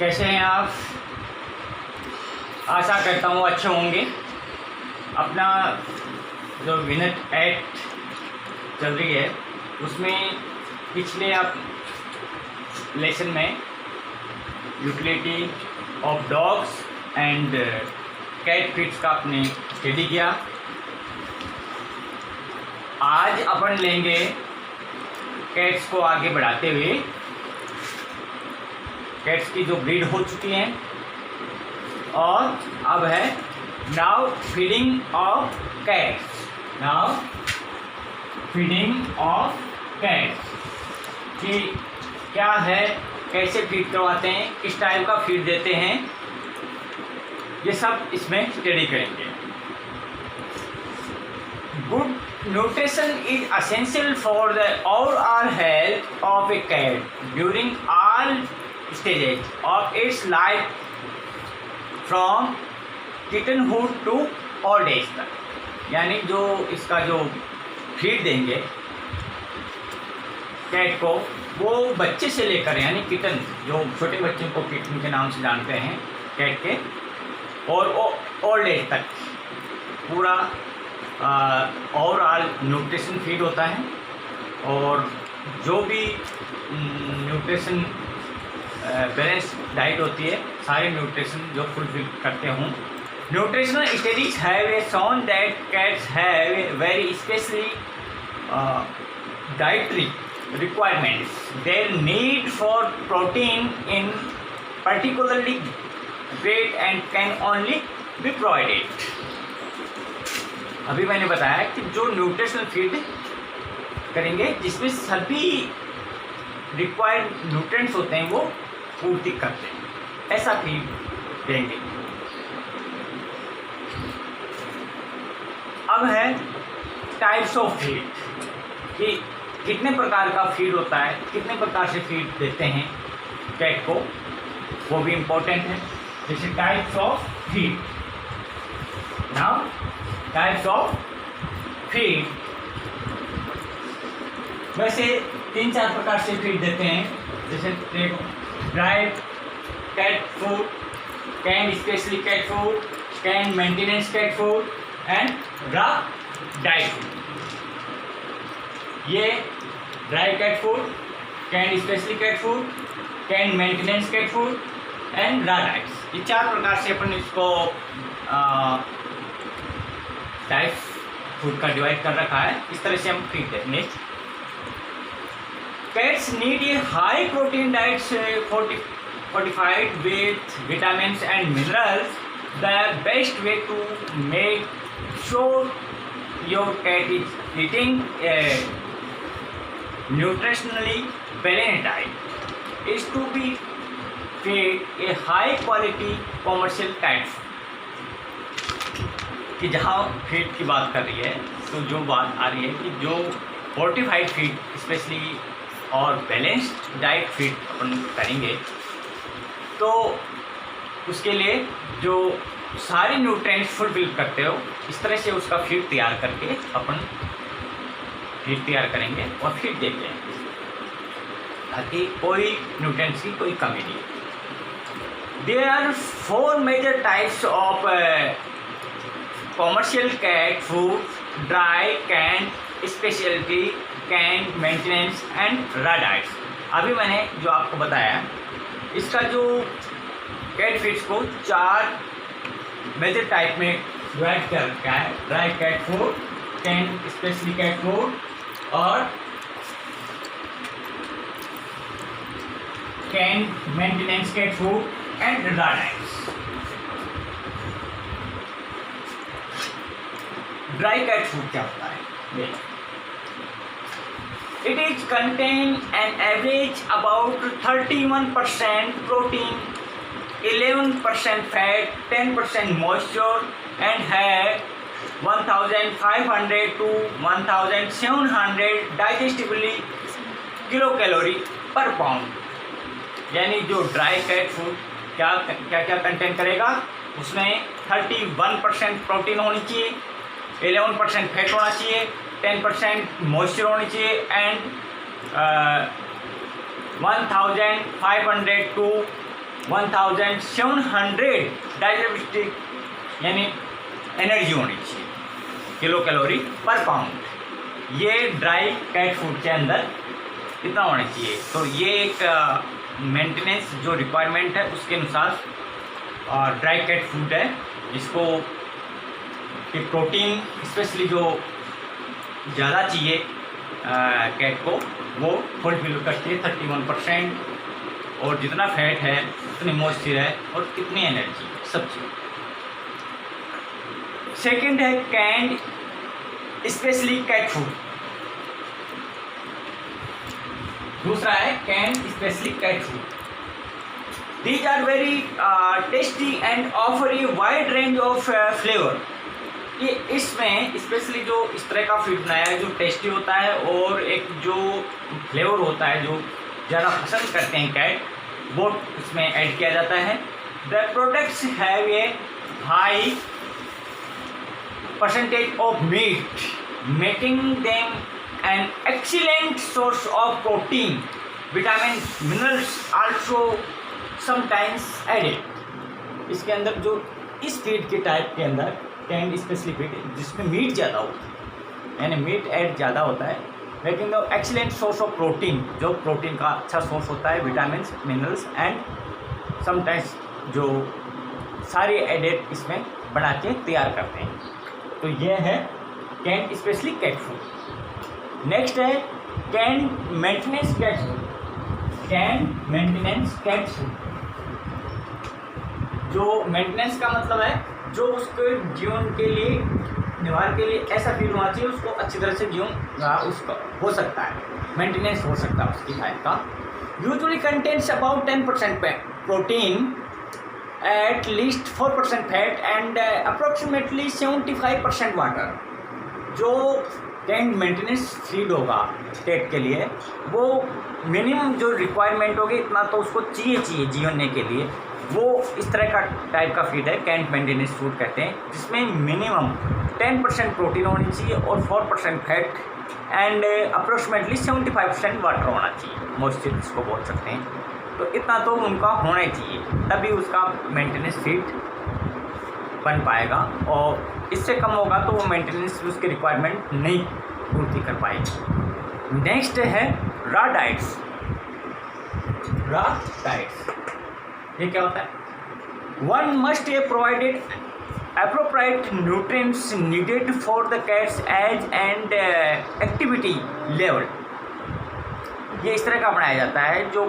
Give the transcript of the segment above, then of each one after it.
कैसे हैं आप? आशा करता हूँ अच्छे होंगे। अपना जो विनट एक्ट चल रही है उसमें पिछले आप लेसन में utility of dogs and cat feeds का आपने स्टडी किया। आज अपन लेंगे कैट्स को आगे बढ़ाते हुए कैट्स की जो ब्रीड हो चुकी हैं और अब है now feeding of cats. Now feeding of cats कि क्या है, कैसे फीड करवाते हैं, किस टाइप का फीड देते हैं, ये सब इसमें स्टडी करेंगे। Good nutrition is essential for the overall health of a cat during all stages of its life from kittenhood to old age तक। यानी जो इसका जो फीड देंगे कैट को वो बच्चे से लेकर यानी किटन, जो छोटे बच्चों को किटन के नाम से जानते हैं कैट के, और ओल्ड एज तक पूरा ओवरऑल न्यूट्रिशन फीड होता है। और जो भी न्यूट्रिशन बैलेंस डाइट होती है, सारे न्यूट्रिशन जो फुलफिल करते हों। Nutritional studies have shown that cats have very specially dietary requirements. There need for protein in particularly great and can only be provided. अभी मैंने बताया कि जो न्यूट्रिशनल फीड करेंगे जिसमें सभी रिक्वायर्ड न्यूट्रिएंट्स होते हैं वो पूर्ति करते हैं, ऐसा फीड देंगे। अब है टाइप्स ऑफ फीड कि कितने प्रकार का फीड होता है, कितने प्रकार से फीड देते हैं कैट को, वो भी इम्पोर्टेंट है। जैसे types of feed. Now types of feed वैसे 3-4 प्रकार से फीड देते हैं। जैसे dry cat food, can specially cat food, can maintenance cat food and raw diet food. ये dry cat food, can specially cat food, can maintenance cat food and raw diets, ये 4 प्रकार से अपन इसको टाइप फूड का divide कर रखा है। इस तरह से हम फीड देंगे। Cats need a high protein diet fortified with vitamins and minerals. The best way to make sure your cat is eating a nutritionally balanced diet is to be fed a high quality commercial cat food। कि जहाँ feed की बात कर रही है तो जो बात आ रही है कि जो फोर्टिफाइड फीड स्पेशली और बैलेंस्ड डाइट फीड अपन करेंगे तो उसके लिए जो सारे न्यूट्रिएंट्स फुलफिल करते हो, इस तरह से उसका फीड तैयार करके अपन फीड तैयार करेंगे और फीड देते हैं ताकि कोई न्यूट्रिएंट्स की कोई कमी नहीं। There are 4 major types of commercial cat food: dry, can, speciality, can, maintenance and raw diets. अभी मैंने जो आपको बताया इसका जो कैट फीड्स को 4 मेजर टाइप में डिवाइड कर रखा है: dry cat food, can specially cat food और can maintenance cat food and raw diets. Dry cat food क्या होता है? It is contain an average about 31% protein, 11% fat, 10% moisture and have 1500 to 1700 digestibly kilocalorie per pound। यानी जो dry cat food क्या क्या contain करेगा, उसमें 31% प्रोटीन होनी चाहिए, 11% फैट होना चाहिए, 10% मॉइस्चर होनी चाहिए एंड 1500 to 1700 डाइजेस्टिव यानी एनर्जी होनी चाहिए किलो कैलोरी पर पाउंड। ये ड्राई कैट फूड के अंदर इतना होना चाहिए। तो ये एक मेंटेनेंस जो रिक्वायरमेंट है उसके अनुसार ड्राई कैट फूड है, जिसको कि प्रोटीन स्पेशली जो ज़्यादा चाहिए कैट को वो फुलफिल करती है 31%, और जितना फैट है उतनी मॉइस्चर है और कितनी एनर्जी सब चीज़। सेकेंड है कैंड स्पेशली कैट फूड। दूसरा है canned specially cat food. These are very tasty and offer a wide range of flavour. ये इसमें स्पेशली जो इस तरह का फीड बनाया है जो टेस्टी होता है और एक जो फ्लेवर होता है जो ज़्यादा पसंद करते हैं कैट, वो इसमें ऐड किया जाता है। The products have a high percentage of meat, making them an excellent source of protein, vitamin, minerals also sometimes added. इसके अंदर जो इस फीड के टाइप के अंदर कैंड स्पेशली फीड जिसमें मीट ज़्यादा होता है, यानी मीट ऐड ज़्यादा होता है, लेकिन the excellent source of protein, जो प्रोटीन का अच्छा सोर्स होता है, विटामिन, मिनरल्स एंड समटाइम्स जो सारे एडेड इसमें बना के तैयार करते हैं। तो ये है canned specially cat food. Next है canned maintenance cat food. Canned maintenance cat food, जो मेंटेनेंस का मतलब है जो उसके जीवन के लिए निवारण के लिए ऐसा फीड होना चाहिए उसको अच्छी तरह से जीवन उसका हो सकता है, मेंटेनेंस हो सकता है उसकी डाइट का। Usually contains about 10% protein, at least 4% fat and approximately 75% water. जो कैंड मेंटेनेंस फीड होगा कैट के लिए वो मिनिमम जो रिक्वायरमेंट होगी इतना तो उसको चाहिए जीवने के लिए, वो इस तरह का टाइप का फीड है कैंड मेंटेनेंस फूड कहते हैं, जिसमें मिनिमम 10% प्रोटीन होनी चाहिए और 4% फैट एंड अप्रोक्सीमेटली 75% वाटर होना चाहिए, मॉइस्चर इसको बोल सकते हैं। तो इतना तो उनका होना ही चाहिए, तभी उसका मेंटेनेंस फीड बन पाएगा, और इससे कम होगा तो वो मेंटेनेंस उसकी रिक्वायरमेंट नहीं पूर्ति कर पाएगी। नेक्स्ट है रॉ डाइट्स। रॉ डाइट्स ये क्या होता है? One must A provided appropriate nutrients needed for the cat's age and activity level। ये इस तरह का बनाया जाता है जो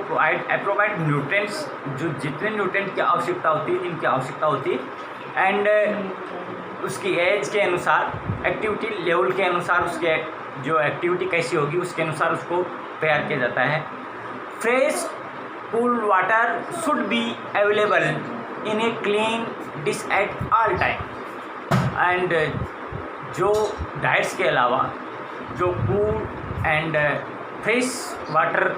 appropriate nutrients, जो जितने न्यूट्रिएंट की आवश्यकता होती है, जिनकी आवश्यकता होती है, एंड उसकी एज के अनुसार, एक्टिविटी लेवल के अनुसार, उसके जो एक्टिविटी कैसी होगी उसके अनुसार उसको तैयार किया जाता है। Fresh cool water should be available in a clean dish at all time. And जो डाइट्स के अलावा जो cool and fresh water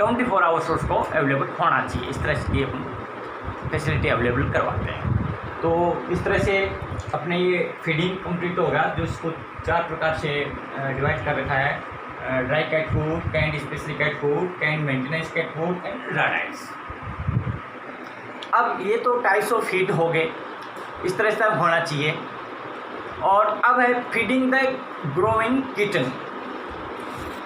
24 hours उसको अवेलेबल होना चाहिए, इस तरह से अपन फैसिलिटी अवेलेबल करवाते हैं। तो इस तरह से अपने ये फीडिंग कंप्लीट होगा, जो इसको 4 प्रकार से डिवाइड कर रखा है: dry cat food, canned specially cat food, canned maintenance cat food and raw diets. अब ये तो टाइप्स ऑफ फीड हो गए, इस तरह से होना चाहिए। और अब है फीडिंग द ग्रोइंग किटन।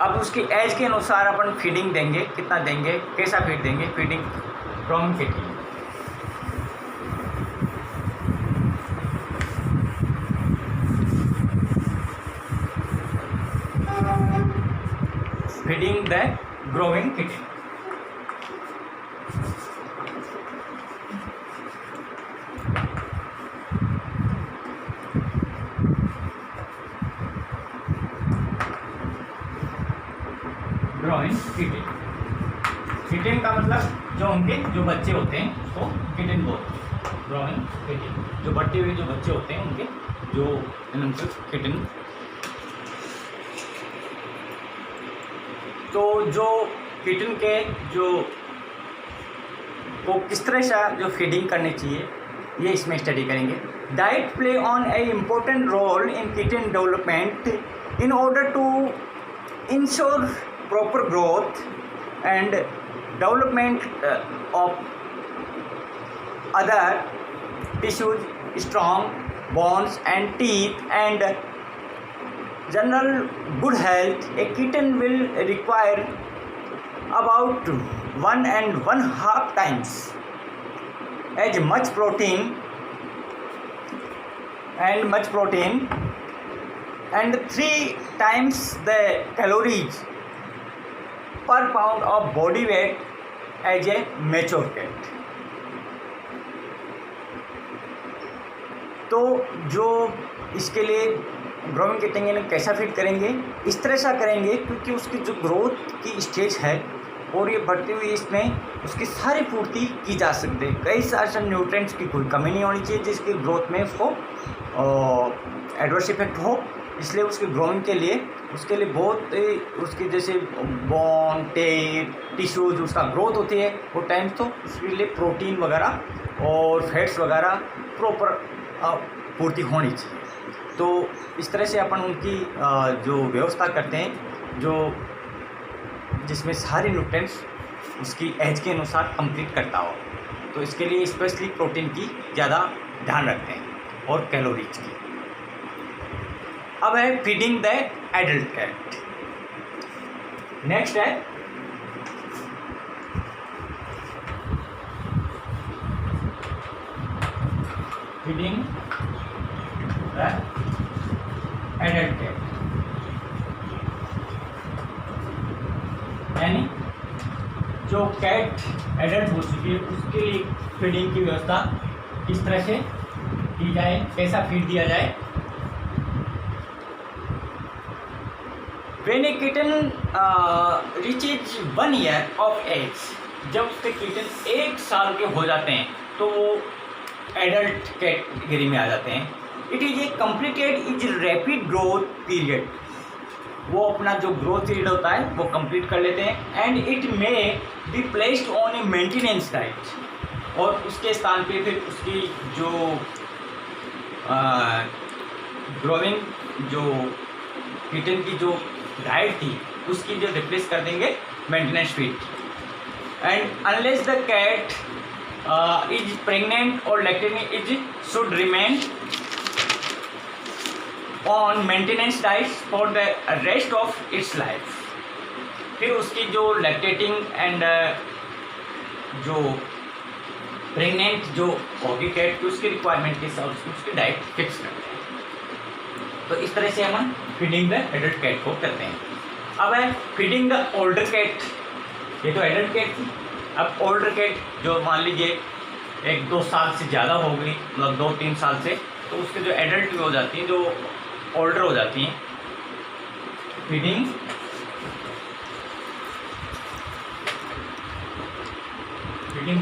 अब उसकी एज के अनुसार अपन फीडिंग देंगे, कितना देंगे, कैसा फीड देंगे, feeding growing kitten. Feeding the growing kitten. Growing kitten, kitten का मतलब जो उनके जो बच्चे होते हैं उसको किटन बोलते हैं। ग्रोइंग किटन, जो बढ़ते हुए जो बच्चे होते हैं उनके जो किटन। तो जो किटन के जो को किस तरह से जो फीडिंग करनी चाहिए ये इसमें स्टडी करेंगे। Diet play on a important role in kitten development in order to ensure proper growth and development of other tissues, strong bones and teeth, and general good health, a kitten will require about 1.5 times as much protein and 3 times the calories per pound of body weight as a mature cat. तो जो इसके लिए growing kiting कैसा fit करेंगे, इस तरह से करेंगे क्योंकि उसकी जो ग्रोथ की स्टेज है और ये बढ़ती हुई इसमें उसकी सारी पूर्ति की जा सकती है। कई सारे न्यूट्रिएंट्स की कोई कमी नहीं होनी चाहिए जिसकी ग्रोथ में उसको एडवर्स इफेक्ट हो। इसलिए उसकी ग्रोइंग के लिए उसके लिए बहुत उसकी जैसे बोन, टेल, टिश्यूज उसका ग्रोथ होती है वो टाइम, तो उसके लिए प्रोटीन वगैरह और फैट्स वगैरह प्रॉपर पूर्ति होनी चाहिए। तो इस तरह से अपन उनकी जो व्यवस्था करते हैं जो जिसमें सारे न्यूट्रिएंट्स उसकी एज के अनुसार कंप्लीट करता हो, तो इसके लिए स्पेशली प्रोटीन की ज़्यादा ध्यान रखते हैं और कैलोरीज की। अब है feeding the adult cat. Next है फीडिंग द एडल्ट कैट, यानी जो कैट एडल्ट हो चुकी है उसके लिए फीडिंग की व्यवस्था किस तरह से की जाए, कैसा फीड दिया जाए। When a kitten reaches 1 year of age, जब उसके किटन 1 साल के हो जाते हैं तो वो एडल्ट कैटेगरी में आ जाते हैं। It is a completed is rapid growth period, वो अपना जो ग्रोथ पीरियड होता है वो कंप्लीट कर लेते हैं। And it may be placed on A maintenance diet, और उसके स्थान पे फिर उसकी जो ग्रोइंग जो किटन की जो डाइट थी उसकी जो रिप्लेस कर देंगे maintenance feed. And unless the cat is pregnant और lactating is should remain on maintenance diet for the rest of its life. फिर उसकी जो लैक्टेटिंग एंड जो प्रेग्नेंट जो होगी कैट की उसकी रिक्वायरमेंट के हिसाब से उसकी डाइट फिक्स करते हैं। तो इस तरह से हम फीडिंग द एडल्ट कैट को करते हैं। अब है फीडिंग द ओल्डर कैट। ये तो एडल्ट कैट थी। अब ओल्डर कैट जो मान लीजिए 1-2 साल से ज़्यादा हो गई, मतलब 2-3 साल से, तो उसके जो एडल्ट भी हो जाती हैं, जो ओल्डर हो जाती हैं, feeding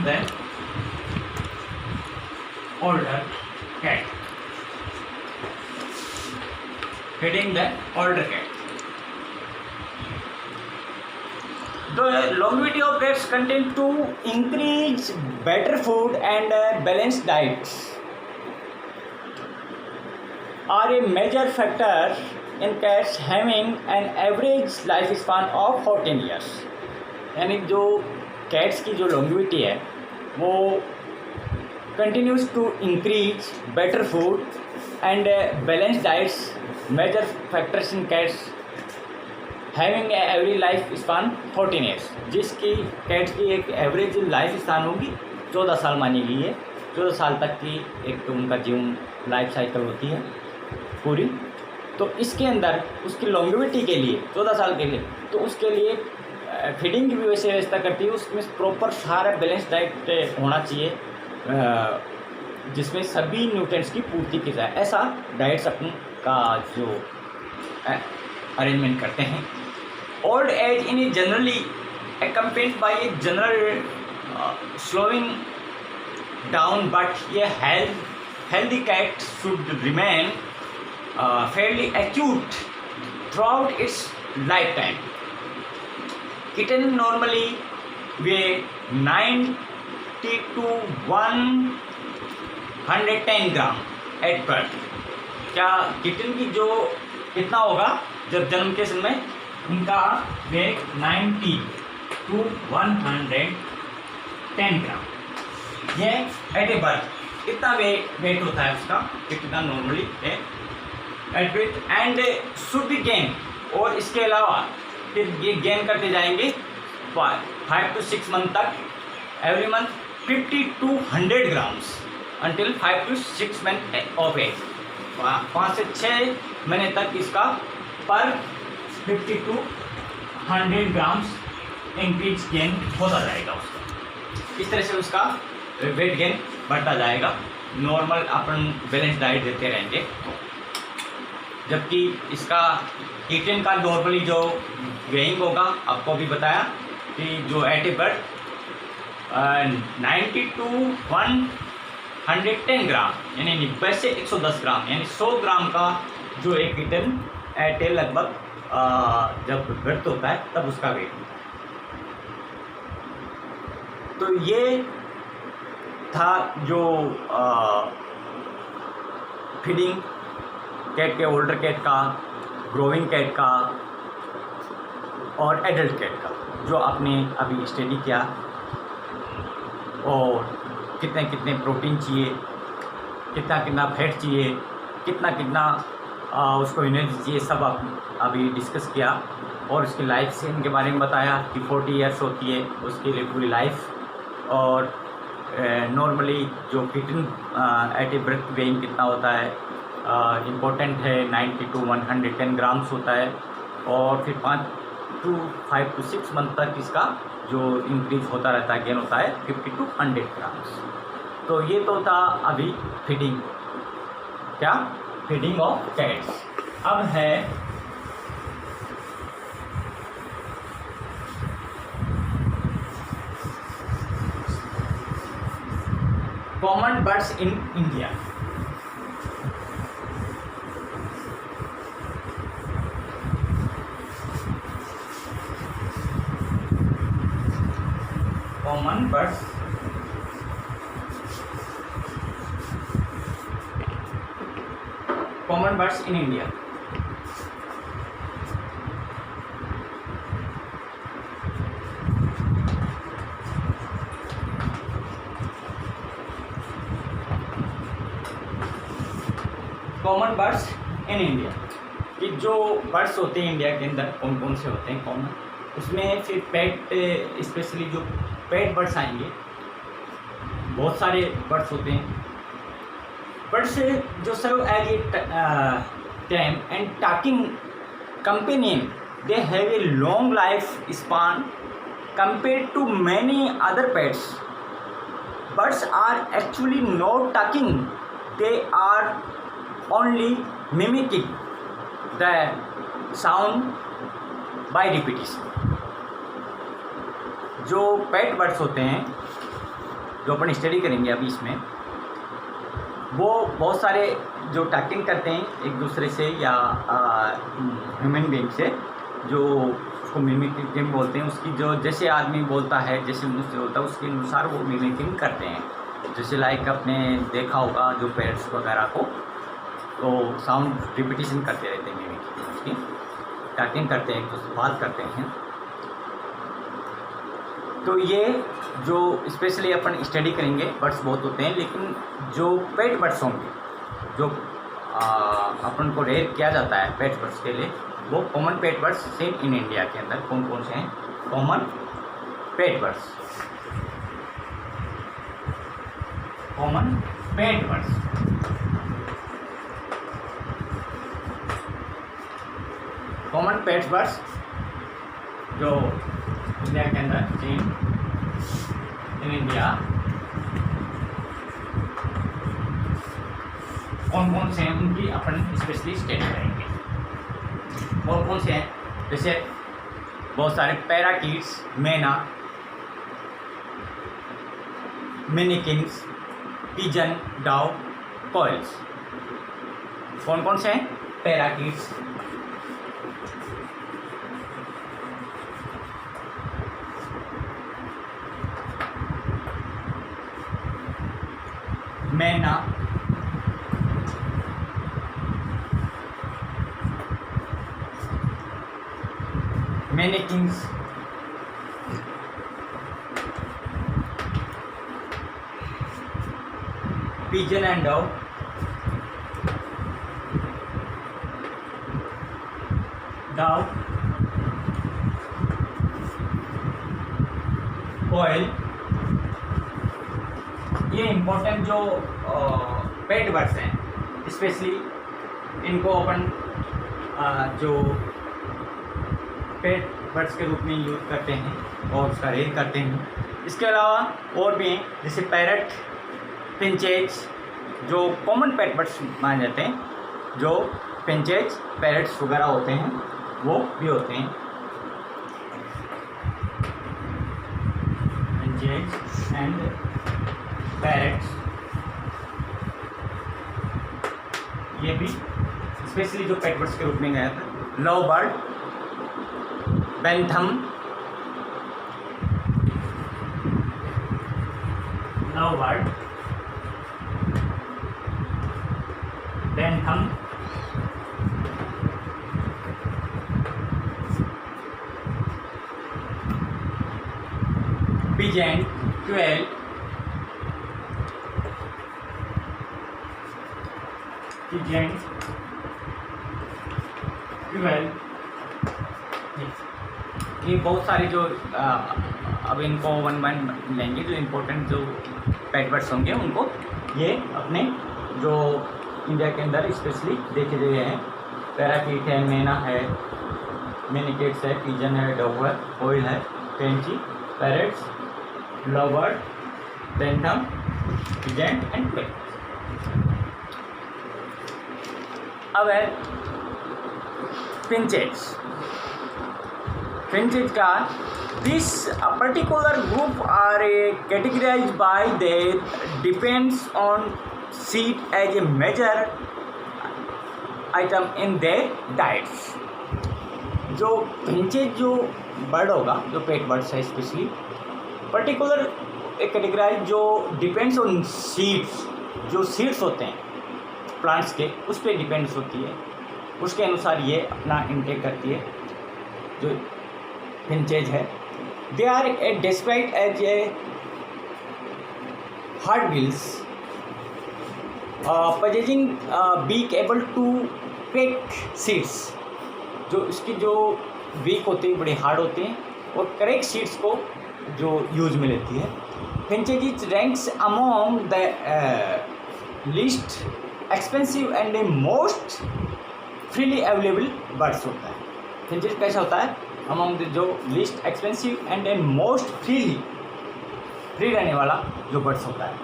the older cat, feeding the older cat. The longevity of cats contain to increase better food and balanced diets are a major factor in cats having an average lifespan of 14 years. यानी जो cats की जो longevity है वो continues to increase better food and balanced diets, major factors in cats having a average life span 14 years, जिसकी cats की एक average life span होगी 14 साल मानी गई है। 14 साल तक की एक उनका जीवन लाइफ साइकिल होती है पूरी। तो इसके अंदर उसकी लॉन्गेविटी के लिए 14 साल के लिए, तो उसके लिए फीडिंग की भी वैसे व्यवस्था करती है। उसमें प्रॉपर सारा बैलेंस डाइट होना चाहिए जिसमें सभी न्यूट्रिएंट्स की पूर्ति की जाए। ऐसा डाइट्स अपन का जो अरेंजमेंट करते हैं। Old age in generally accompanied by a general slowing down, but a healthy cat should remain fairly acute throughout its lifetime. Kitten normally weigh 90 to 110 gram at birth. क्या किटन की जो कितना होगा जब जन्म के समय उनका वेट 90 to 110 ग्राम। ये एट ए बर्थ इतना वेट होता है उसका, कितना नॉर्मली है at weight and should be gain, और इसके अलावा फिर ये गेन करते जाएंगे 5 to 6 मंथ तक, every month 50 to 100 grams until 5 to 6 month of age. 5 से 6 महीने तक इसका पर 50 to 100 ग्राम्स इंक्रीज गेन होता जाएगा उसका। इस तरह से उसका वेट गेन बढ़ता जाएगा, नॉर्मल अपन बैलेंस डाइट देते रहेंगे। जबकि इसका कीटन का नॉर्मली जो वेइंग होगा, आपको अभी बताया कि जो एट ए बर्थ 90 to 110 ग्राम, यानी 90 से 110 ग्राम, यानी 100 ग्राम का जो एक कीटन एट ए लगभग जब बर्थ होता है तब उसका वेट होता है। तो ये था जो फीडिंग कैट के, ओल्डर कैट का, ग्रोइंग कैट का और एडल्ट कैट का, जो आपने अभी स्टडी किया, और कितने कितने प्रोटीन चाहिए, कितना कितना फैट चाहिए, कितना कितना उसको एनर्जी चाहिए, सब आप अभी डिस्कस किया। और उसकी लाइफ से इनके बारे में बताया कि 40 ईयर्स होती है उसके लिए पूरी लाइफ, और नॉर्मली जो kitten at a birth weighing कितना होता है, इम्पोर्टेंट है 90 to 110 ग्राम्स होता है, और फिर 5 to 6 मंथ तक इसका जो इंक्रीज होता रहता है, गेन होता है 50 to 100 ग्राम्स। तो ये तो था अभी फीडिंग, क्या फीडिंग ऑफ कैट्स। अब है common birds in India. Common birds in India. Common birds in India कि जो बर्ड्स होते हैं इंडिया के अंदर कौन कौन से होते हैं कॉमन, उसमें फिर पेट, स्पेशली जो पेट बर्ड्स आएंगे, बहुत सारे बर्ड्स होते हैं। बर्ड्स जो serve as a tame and talking companion, they have a long life span compared to many other pets. Birds are actually not talking, they are only mimicking the sound by repetition। जो pet birds होते हैं जो अपन study करेंगे अभी इसमें, वो बहुत सारे जो टॉकिंग करते हैं एक दूसरे से या ह्यूमन बीइंग से, जो उसको मिमिकिंग बोलते हैं। उसकी जो जैसे आदमी बोलता है, जैसे मुझसे होता है, उसके अनुसार वो मिमिकिंग करते हैं। जैसे लाइक आपने देखा होगा जो पेट्स वगैरह को, तो साउंड रिपीटिशन करते रहते हैं, मिमिकिंग उसकी टॉकिंग करते हैं, तो बात करते हैं। तो ये जो स्पेशली अपन स्टडी करेंगे, बर्ड्स बहुत होते हैं, लेकिन जो पेट बर्ड्स होंगे, जो अपन को रेयर किया जाता है पेट बर्ड्स के लिए, वो common pet birds same in India के अंदर कौन कौन से हैं? कॉमन पेट बर्ड्स, कॉमन पेट बर्ड्स। कॉमन पेट बर्ड्स जो इंडिया के अंदर इन इंडिया कौन कौन से हैं, उनकी अपन स्पेशली स्टडी करेंगे। और कौन से हैं? जैसे बहुत सारे पैराकीट्स, मैना, मैनिकिन्स, पिजन, डाउ, कॉइल्स। कौन कौन से हैं? पैराकीट्स, मैना, मैनिकिन्स, pigeon and dove. कोयल, ये इम्पोर्टेंट जो पेट बर्ड्स हैं, स्पेशली इनको अपन जो पेट बर्ड्स के रूप में यूज़ करते हैं और उसका रेयर करते हैं। इसके अलावा और भी हैं, जैसे पैरट, पिंचेज, जो कॉमन पेट बर्ड्स माने जाते हैं, जो पिंचेज, पैरट्स वगैरह होते हैं, वो भी होते हैं। पिंचेज एंड पैरट्स, ये भी स्पेशली जो पेट बर्ड्स के रूप में गया था। Love bird, Bentham, love bird, Bentham, pigeon, quail, pigeon, quail, ये बहुत सारी जो अब इनको वन वन लेंगे, जो इम्पोर्टेंट जो पेट बर्ड्स होंगे उनको ये अपने जो इंडिया के अंदर स्पेशली देखे गए हैं। पैराकीट है, मैना है, मिनिकेट्स है, पिजन है, डव है, कोयल है, पेंची, parrots, love bird, bantam, pigeon and quail. अब है पिंचेज। पिंचेज का this particular group are categorize by their depends on seed as a major item in their diets. जो पिंचेज जो बर्ड होगा, जो पेट बर्ड्स है स्पेशली, पर्टिकुलर एक categorize जो डिपेंड्स ऑन सीड्स, जो सीड्स होते हैं प्लांट्स के, उस पर डिपेंड्स होती है, उसके अनुसार ये अपना इनटेक करती है। जो पिंचेज है, they are described as a hard bills possessing beak able to peck seeds। जो इसकी जो बीक होते हैं बड़े हार्ड होते हैं और करेक्ट सीड्स को जो यूज में लेती है। Finches ranks among the list expensive and most freely available birds होता है। पिंचेज कैसा होता है? अमॉन्ग द जो list expensive and most free रहने वाला जो बर्ड्स होता है।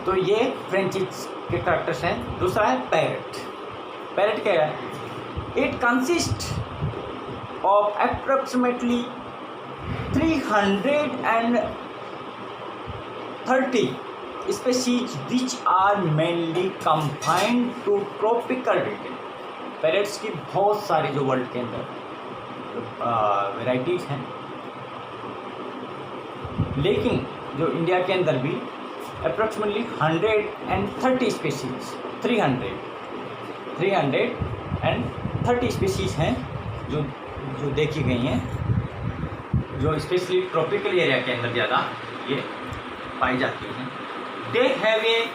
तो ये पिंचेज के करैक्टर्स हैं। दूसरा है पैरट। पैरट क्या है? It consist of approximately 330 species which are mainly confined to tropical region। Parrots की बहुत सारी जो वर्ल्ड के अंदर वैराइटीज़ हैं, लेकिन जो इंडिया के अंदर भी अप्रोक्सीमेटली 130 स्पीसीज 330 स्पीसीज हैं जो देखी गई हैं, जो स्पेशली ट्रॉपिकल एरिया के अंदर ज़्यादा ये पाई जाती हैं। They have a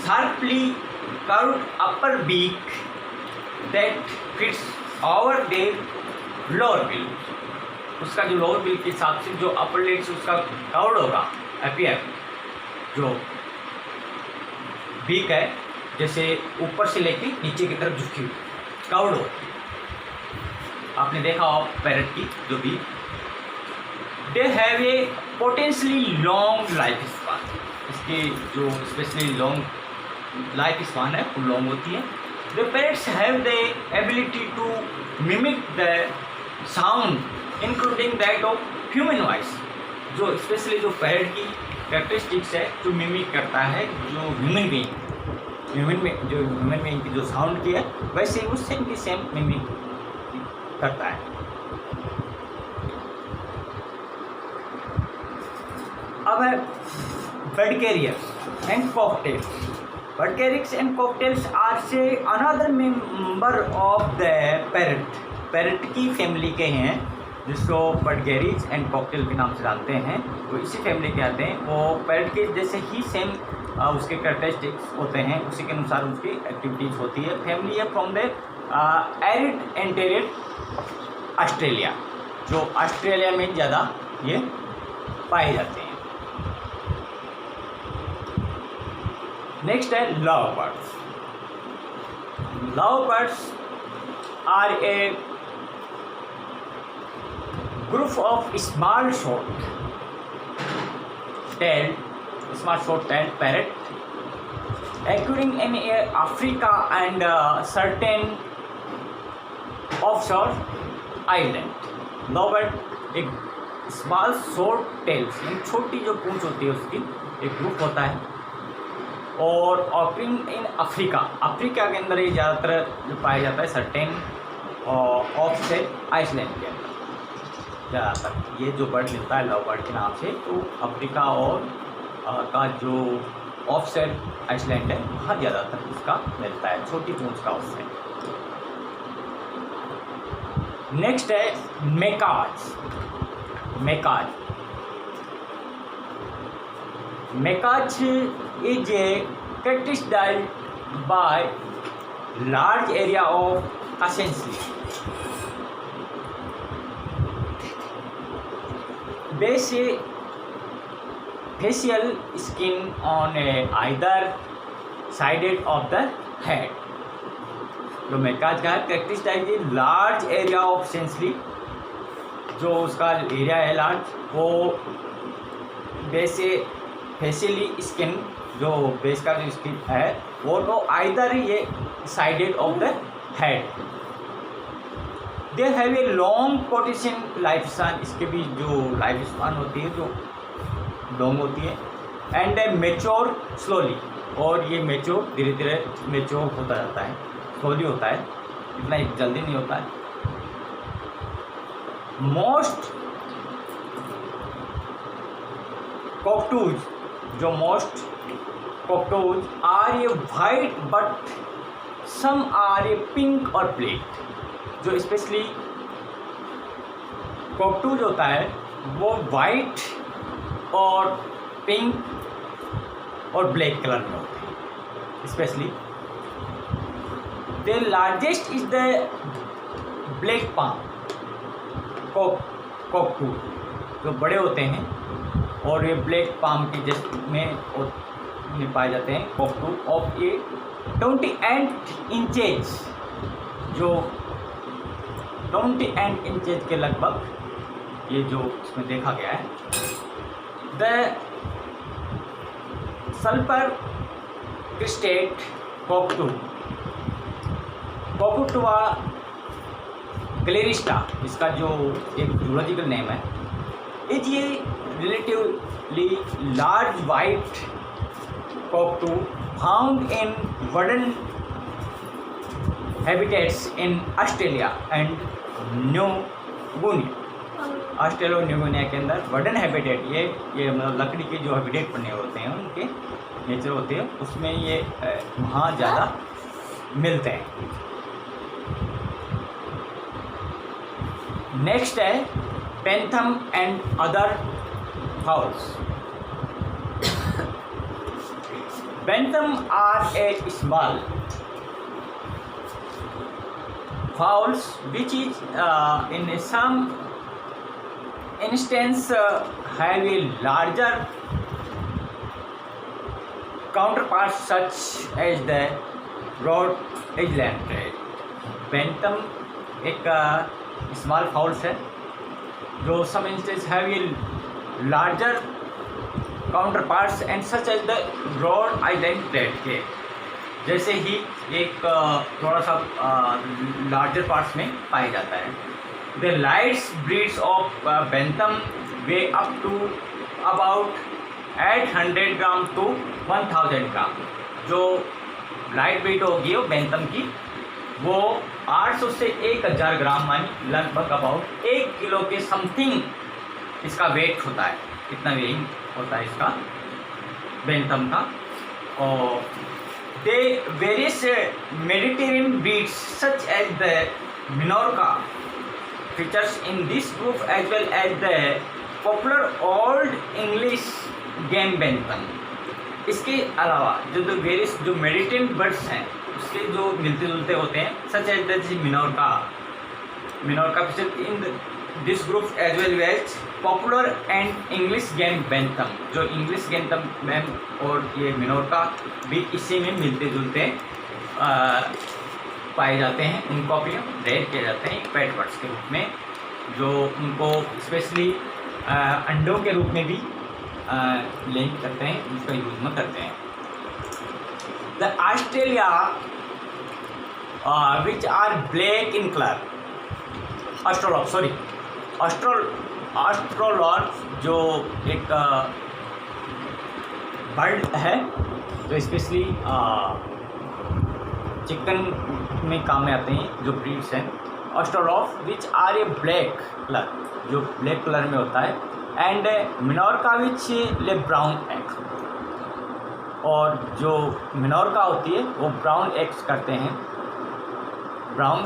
sharply curved upper beak that fits over their lower bill. उसका जो लोअर बिल के हिसाब से जो अपर लेग्स उसका कर्व्ड होगा, अपीयर जो बीक है जैसे ऊपर से लेके नीचे की तरफ झुकी हुई कर्व्ड हो। आपने देखा हो पैरट की जो beak. They have a potentially long life span. इसकी जो स्पेशली लॉन्ग लाइफ स्पान है वो लॉन्ग होती है। The parrots have the ability to mimic the sound including that of human voice. जो स्पेशली जो पैरट की कैरेक्टरिस्टिक्स है, जो मिमिक करता है जो ह्यूमन बीइंग की जो साउंड की है, वैसे वो सेम की सेम मिमिक करता है। अब है bird carriers and cockatiels. Bird carriers and cockatiels are से another member of the parrot. Parrot की फैमिली के हैं जिसको बर्डगेरीज एंड कॉकटेल के नाम से जानते हैं, वो इसी फैमिली के आते हैं। वो पैरट के जैसे ही सेम उसके कैरेक्टरिस्टिक्स होते हैं, उसी के अनुसार उसकी एक्टिविटीज़ होती है। फैमिली है फ्रॉम द एरिड एंड टेरिड ऑस्ट्रेलिया, जो ऑस्ट्रेलिया में ज़्यादा ये पाए जाते हैं। नेक्स्ट है love birds. Love birds are a group of small short-tailed parrot occurring in Africa and certain offshore island। lovebird एक स्मॉल शॉर्ट टेल्स यानी छोटी जो पूंछ होती है उसकी एक ग्रुप होता है, और ऑकरिंग इन अफ्रीका के अंदर ये ज़्यादातर जो पाया जाता है सर्टेन ऑफशोर आइसलैंड के अंदर ज़्यादातर ये जो बर्ड मिलता है लव बर्ड के नाम से, तो अफ्रीका और का जो ऑफशोर आइसलैंड है वहाँ ज़्यादातर इसका मिलता है, छोटी पूंछ का उससे। नेक्स्ट है macaws. Macaws is characterized by large area of असेंसली facial skin on either sided of the head। जो मेकाज का है कैरेक्टरिस्टिक है लार्ज एरिया ऑफ सेंसरी, जो उसका एरिया है लार्ज, वो फेशियली स्किन जो बेस का जो स्किन है वो तो आइदर ये sided of the head. They have a long potential life span, इसके भी जो लाइफ स्पैन होती है जो लॉन्ग होती है, एंड मेच्योर स्लोली, और ये मेच्योर धीरे धीरे मेच्योर होता जाता है, स्लोली होता है, इतना जल्दी नहीं होता है। Most cockatoos are a white but some are a pink और ब्लैक। जो स्पेशली कॉकटूज होता है वो वाइट और पिंक और ब्लैक कलर में होते हैं specially. The largest is the black palm cockatoos, जो बड़े होते हैं और ये ब्लैक पाम के जस्ट में पाए जाते हैं। कॉकटूज ऑफ ए 28 इंचेज, जो 28 इंचेज के लगभग ये जो इसमें देखा गया है। The sulphur crested Cacatua galerita, इसका जो एक जूलॉजिकल नेम है, इज ये relatively large white cockatoo found in wooden habitats in Australia and New गुनिया। ऑस्ट्रेलिया और न्यू गुनिया के अंदर वुडन हैबिटेट, ये मतलब लकड़ी के जो हैबिटेट बने होते हैं उनके नेचर होते हैं, उसमें ये वहाँ ज़्यादा मिलते हैं। नेक्स्ट है bantam and other fowls. Bantam are a small fowls which is in some instance have a larger counterparts such as the Rhode Island red। Bantam एक स्मॉल फाउल्स है जो some instance have a larger counterparts and such as the Rhode Island red के जैसे ही एक थोड़ा सा larger parts में पाया जाता है। The lights breeds of bantam weigh up to about 800 gram to 1000 gram. जो लाइट वेट होगी वो बेंथम की वो 800 से 1000 ग्राम मानी लगभग अबाउट 1 किलो के समथिंग इसका वेट होता है, इतना वेइंग होता है इसका बेंथम का। और they various Mediterranean breeds such as the Minorca features in this group as well as the popular old English game bentham. इसके अलावा जो वेरियस जो मेडिटेंट बर्ड्स हैं उसके जो मिलते जुलते होते हैं such as the Minorca feature in this group as well as popular and English game bantam. जो इंग्लिश गेंथम मैम और ये मिनोरका भी इसी में मिलते जुलते पाए जाते हैं. उनको भी रेयर किए जाते हैं पेट बर्ड्स के रूप में, जो उनको स्पेशली अंडों के रूप में भी लेइंग करते हैं, उसका यूज में करते हैं. The Australia which are black in colour, Australorp जो एक बर्ड है जो स्पेशली चिकन में काम में आते हैं, जो ब्रीड्स हैं Australorp which are a black colour, जो ब्लैक कलर में होता है. एंड मिनोरका विच ले ब्राउन एग, और जो मिनोरका होती है वो ब्राउन एग्स करते हैं, ब्राउन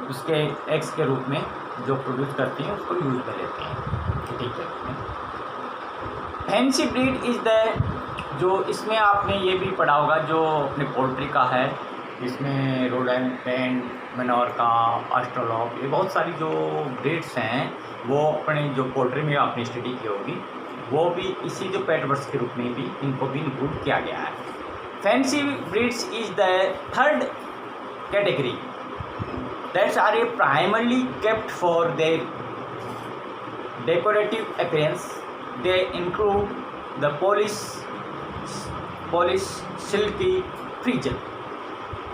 उसके एग्स के रूप में जो प्रोड्यूस करती हैं उसको यूज में लेते हैं. ठीक है. फैंसी ब्रीड इज़ द, जो इसमें आपने ये भी पढ़ा होगा जो अपने पोल्ट्री का है, इसमें रोडेंटेंट, मिनोरका, ऑस्ट्रोलॉग, ये बहुत सारी जो ब्रीड्स हैं वो अपने जो पोल्ट्री में आपने स्टडी की होगी, वो भी इसी जो पेट बर्ड्स के रूप में भी इनको भी इंक्लूड किया गया है. Fancy breeds is the third category that's are a primarily kept for their decorative appearance. They include the Polish, silky, frizzle.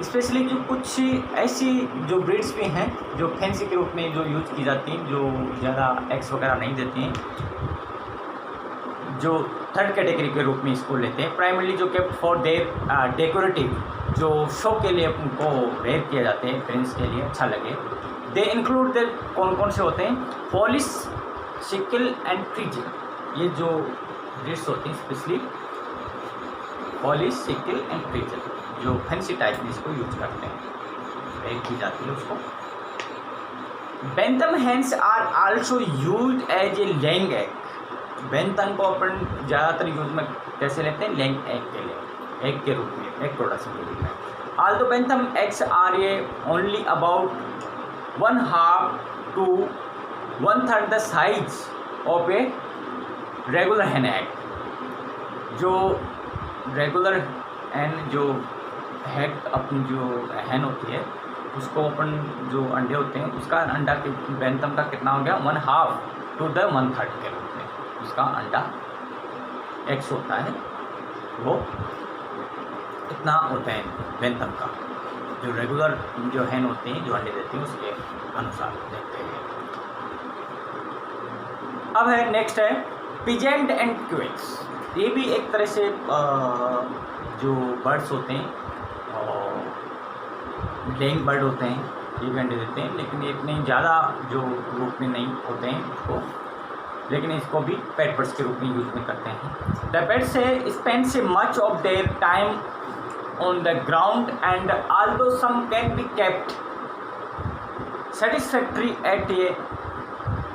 Specially जो कुछ ऐसी जो ब्रीड्स भी हैं जो फैंसी के रूप में जो यूज की जाती हैं, जो ज़्यादा एग्स वगैरह नहीं देती हैं, जो थर्ड कैटेगरी के रूप में इसको लेते हैं. प्राइमरली जो केप्ट फॉर देयर डेकोरेटिव, जो शो के लिए उनको रेयर किए जाते हैं, फ्रेंड्स के लिए अच्छा लगे. दे इंक्लूड द, कौन कौन से होते हैं, पॉलिश, सिकल एंड फ्रीजल. ये जो ब्रीड्स होती हैं specially polish, sickle and frizzle, जो फैंसी टाइप में इसको यूज करते हैं, रेयर की जाती है उसको. Bantam hens are also use as a laying egg. Bantam को अपन ज़्यादातर यूज में कैसे लेते हैं, लेइंग एग के लिए, एग के रूप में, एग प्रोडक्शन के रूप में. Although bantam eggs are a only about 1/2 to 1/3 the size of a regular hen egg. जो रेगुलर एन जो हैग अपनी जो hen होती है उसको अपन जो अंडे होते हैं उसका अंडा के बेंथम का कितना हो गया, 1/2 to 1/3 के रूप में उसका अंडा एग्स होता है, वो इतना होता है बेंथम का. जो रेगुलर जो hen होते हैं जो अंडे देते हैं उसके अनुसार देखते हैं. अब है नेक्स्ट है पिजेंट एंड क्वेल्स. ये भी एक तरह से जो बर्ड्स होते हैं लेइंग बर्ड होते हैं, ये भी अंडे देते हैं, लेकिन इतने ज़्यादा जो रूप में नहीं होते हैं उसको, लेकिन इसको भी पेट बर्ड्स के रूप में यूज में करते हैं. The pets spend so much of their time on the ground and although some can be kept satisfactory at a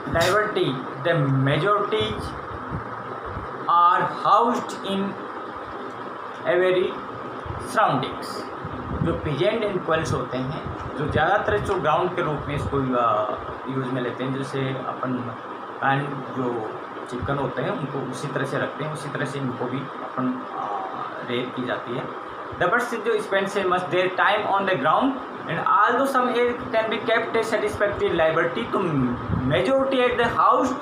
liberty, the majority are housed in a very surroundings. जो peasant and क्वेल्स होते हैं जो ज़्यादातर जो ground के रूप में इसको यूज़ में लेते हैं, जैसे अपन एंड जो चिकन होते हैं उनको उसी तरह से रखते हैं, उसी तरह से इनको भी अपन रेयर की जाती है. द बर्ड्स जो spend so much there time on the ground and although some air can be kept a satisfactory liberty to majority at the house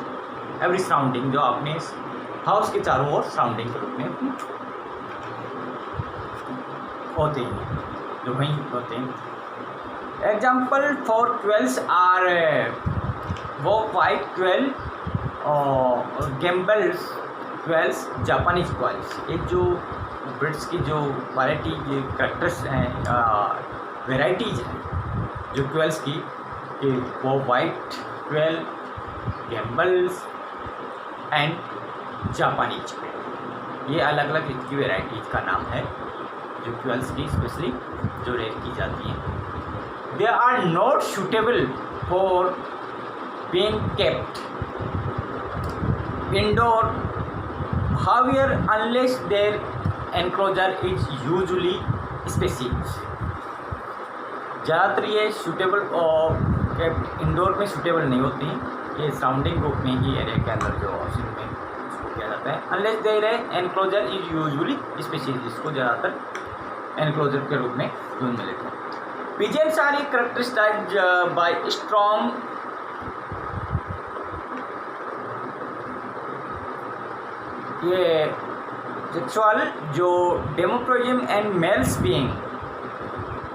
every surrounding, जो अपने हाउस के चारों ओर सराउंडिंग के रूप में होते हैं, जो वहीं होते हैं. एग्जाम्पल फॉर क्वेल्स आर वो वाइट क्वेल और गेम्बल्स क्वेल्स, जापानीज क्वेल्स. ये जो ब्रिड्स की जो वैरायटी, ये करेक्टर्स हैं, वेराइटीज़ हैं जो क्वेल्स की, कि वो वाइट क्वेल, गेम्बल्स एंड जापानीज, ये अलग अलग इनकी वेराइटीज़ का नाम है जो क्वेल्स की स्पेशली जो रेयर की जाती हैं. They are not suitable for being kept indoor, however, unless their enclosure is usually spacious. ज़्यादातर ये सूटेबल और केप्ट इंडोर में सूटेबल नहीं होती हैं, ये सराउंडिंग ग्रुप में ही एरिया के अंदर जो हाउसिंग में इसको किया जाता है। Unless their enclosure is usually spacious, इसको ज़्यादातर एनक्लोजर के रूप में यूज में लेते हैं। Pigeons are characterized by strong ये सेक्सुअल जो dimorphism and males being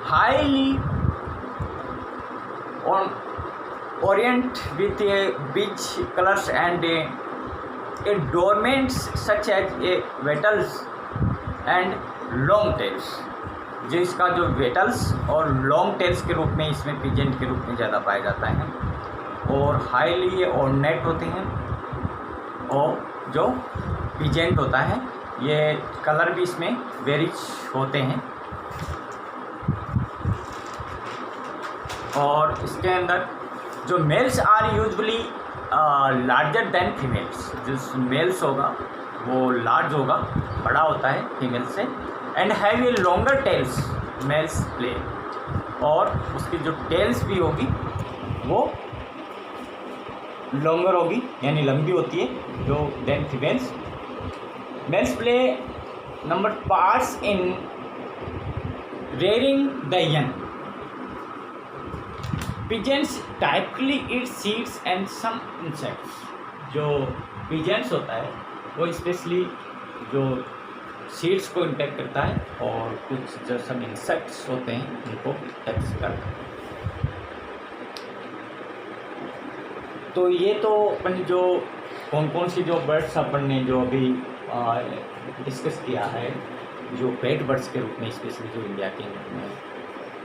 highly orient with beige colors and adornments such as wattles and long tails, जो इसका जो वेटल्स और लॉन्ग टेल्स के रूप में इसमें पिजेंट के रूप में ज़्यादा पाया जाता है और हाईली ये ऑर्नेट होते हैं। और जो पिजेंट होता है ये कलर भी इसमें वेरिज होते हैं और इसके अंदर जो males are usually larger than females, जो मेल्स होगा वो लार्ज होगा, बड़ा होता है फीमेल से, and have a longer tails males play, और उसकी जो टेल्स भी होगी वो लॉन्गर होगी यानी लंबी होती है जो then females. Males play number parts in rearing the young. Pheasants typically it seeds and some insects. जो पिजेंट्स होता है वो स्पेशली जो सीड्स को इंटेक्ट करता है और कुछ जो सम इंसेक्ट्स होते हैं उनको टच करता है। तो ये तो अपन जो कौन कौन सी जो बर्ड्स अपन ने जो अभी डिस्कस किया है, जो पेट बर्ड्स के रूप में स्पेशली जो इंडिया के में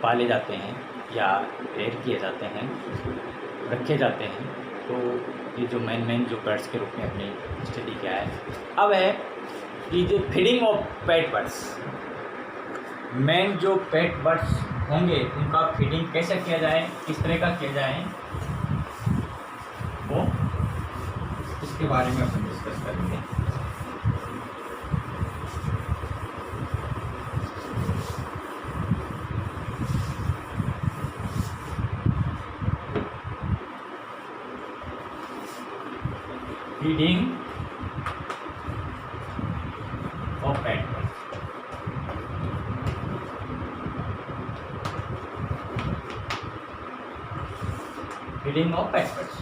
पाले जाते हैं या रेयर किए जाते हैं, रखे जाते हैं, तो ये जो मेन जो बर्ड्स के रूप में अपनी स्टडी किया है। अब है कि जो feeding of pet birds, main जो पेट बर्ड्स होंगे उनका फीडिंग कैसे किया जाए, किस तरह का किया जाए, वो इसके बारे में अपन डिस्कस करेंगे। Feeding of pet birds. Feeding of pet birds.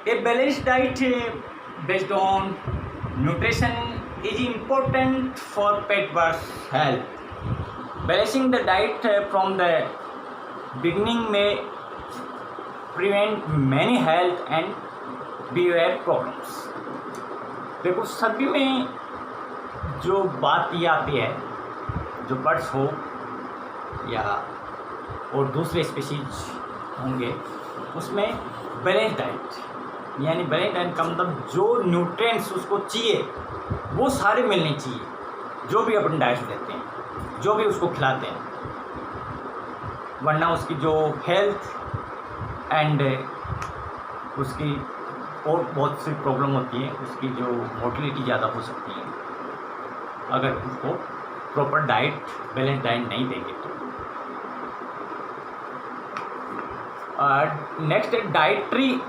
A balanced diet based on nutrition is important for pet birds' health. Balancing the diet from the beginning may prevent many health and behavior problems. देखो सभी में जो बात ये आती है, जो birds हो या और दूसरे स्पीशीज होंगे उसमें बैलेंस डाइट, यानी बैलेंस डाइट का मतलब जो न्यूट्रिएंट्स उसको चाहिए वो सारे मिलने चाहिए, जो भी अपन डाइट देते हैं, जो भी उसको खिलाते हैं, वरना उसकी जो हेल्थ एंड उसकी और बहुत सी प्रॉब्लम होती है, उसकी जो मोर्टिलिटी ज़्यादा हो सकती है अगर उसको प्रॉपर डाइट, बैलेंस डाइट नहीं देंगे तो। नेक्स्ट है डाइटरी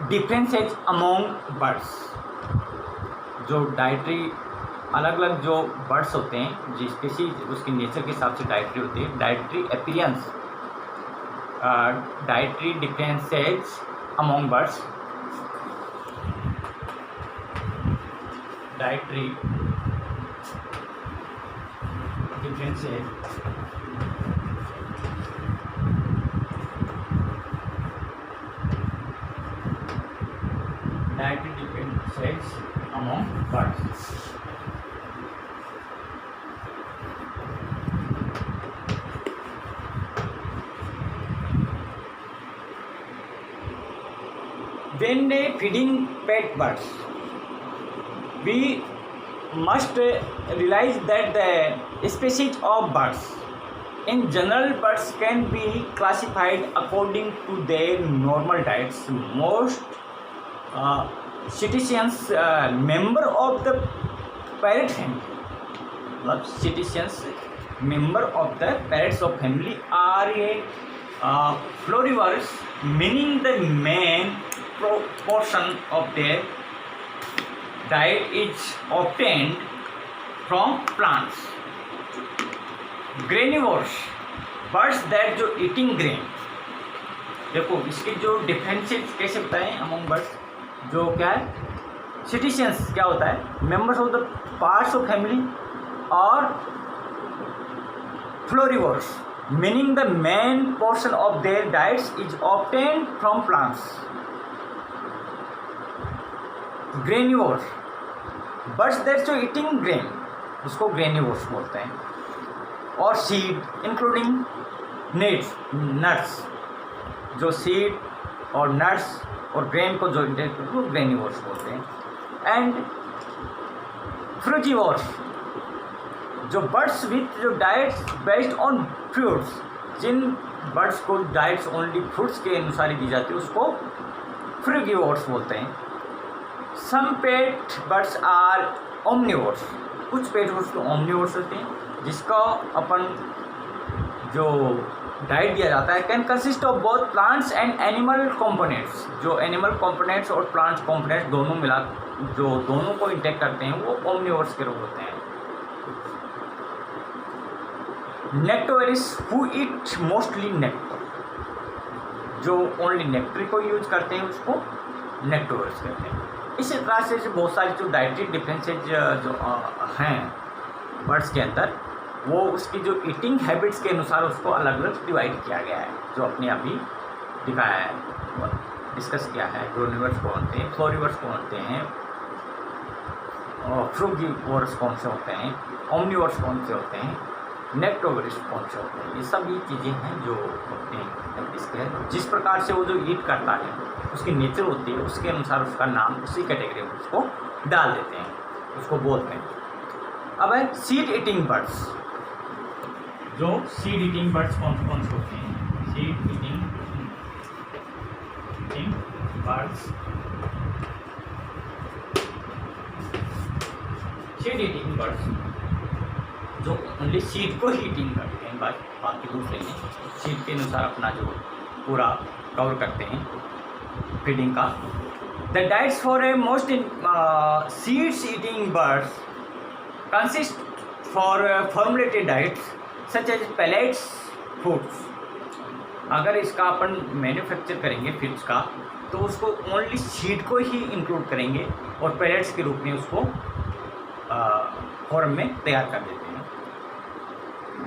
डिफरेंसेज अमोंग बर्ड्स। जो डाइटरी अलग अलग जो बर्ड्स होते हैं, जिस स्पीशीज उसकी नेचर के हिसाब से डाइटरी होती है। Dietary appearance, dietary differences among birds. Dietary differences among birds. When feeding pet birds, we must realize that the species of birds In general, birds can be classified according to their normal diets. Most citizens member of the parrot family, मतलब citizens member of the parrots of family are florivorous, meaning the main proportion of their diet is obtained from plants. Granivores, birds that जो eating grain, देखो इसके जो differences कैसे बताएं among birds, जो क्या है सिटिजन्स क्या होता है, members of the parts of family, और florivores meaning the main portion of their diets is obtained from plants. Granivores, birds that जो ईटिंग ग्रेन, उसको ग्रेनिवोर्स बोलते हैं. और सीड इंक्लूडिंग नट्स, जो सीड और नट्स और ग्रेन को जो वो ग्रेनिवोर्स बोलते हैं. एंड फ्रूजिवोर्स, जो बर्ड्स विथ जो डाइट्स बेस्ड ऑन फ्रूट्स, जिन बर्ड्स को डाइट्स ओनली फ्रूट्स के अनुसार ही दी जाती है उसको फ्रूगिवोर्स बोलते हैं. सम पेट बर्ड्स आर ओमनिवोर्स, कुछ पेट बर्ड्स तो ओमनिवोर्स होते हैं जिसका अपन जो डाइट दिया जाता है can consist of both plants and animal components. जो एनिमल कंपोनेंट्स और प्लांट्स कंपोनेंट्स दोनों मिला, जो दोनों को इंटेक करते हैं वो ओमनिवोर्स के रूप होते हैं. नेक्टोरिस हु ईट मोस्टली नेक्टर, जो ओनली नेक्टर को यूज करते हैं उसको नेक्टोरिस कहते हैं. इसी तरह से बहुत सारी जो डाइटरी डिफरेंसेज जो हैं बर्ड्स के अंदर, वो उसकी जो ईटिंग हैबिट्स के अनुसार उसको अलग अलग डिवाइड किया गया है, जो अपने अभी दिखाया है, डिस्कस किया है. ग्रेनिवोर्स कौन होते हैं, फ्लोरिवोर्स कौन होते हैं, और फ्रूगिवोर्स कौन से होते हैं, ओमनिवोर्स कौन से होते हैं, नेक्टोरिस कौन से होते हैं. ये सब ये चीज़ें हैं जो अपने इसके जिस प्रकार से वो जो ईट करता है उसकी नेचर होती है, उसके अनुसार उसका नाम उसी कैटेगरी में उसको डाल देते हैं, उसको बोलते हैं. अब है सीड ईटिंग बर्ड्स. जो सीड ईटिंग बर्ड्स कौन से होते हैं, seed eating birds. Seed eating birds जो ओनली सीड को ही ईटिंग करते हैं, बाकी दूसरे नहीं, सीड के अनुसार अपना जो पूरा कवर करते हैं फीडिंग का. The diets for a most seeds eating birds consist for formulated diets such as pellets foods. अगर इसका अपन मैन्युफैक्चर करेंगे फीड्स का तो उसको ओनली सीड को ही इंक्लूड करेंगे और पेलेट्स के रूप में उसको फॉर्म में तैयार कर देते हैं.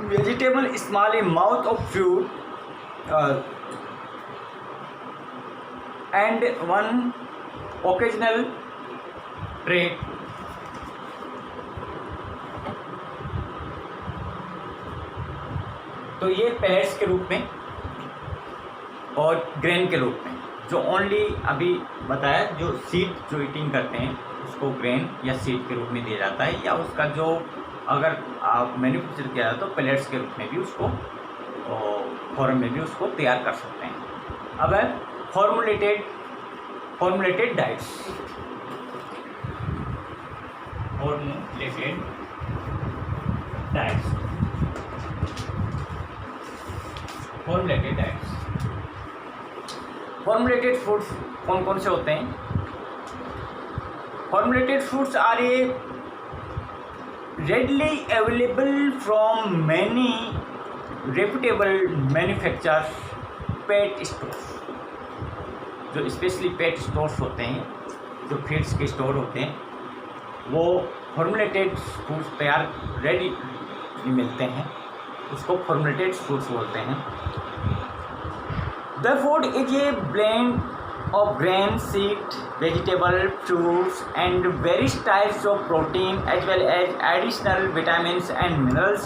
Vegetable small amount of fruit and one occasional tray. तो ये पेलेट्स के रूप में और ग्रेन के रूप में, जो ओनली अभी बताया जो सीड जो ईटिंग करते हैं उसको ग्रेन या सीड के रूप में दिया जाता है, या उसका जो अगर आप मैन्युफैक्चर किया जाए तो पेलेट्स के रूप में भी उसको फॉर्म में भी उसको तैयार कर सकते हैं. अब है फॉर्मुलेटेड डाइट्स. फॉर्मुलेटेड फूड्स कौन से होते हैं. Formulated foods are a readily available from many reputable manufacturers pet stores. जो स्पेशली पेट स्टोर्स होते हैं, जो फीड्स के स्टोर होते हैं, वो फॉर्मुलेटेड फूड्स तैयार रेडी मिलते हैं, उसको फॉर्मुलेटेड फूड्स बोलते हैं. The food is a blend of grain, seed, vegetable, fruits and various types of protein as well as additional vitamins and minerals.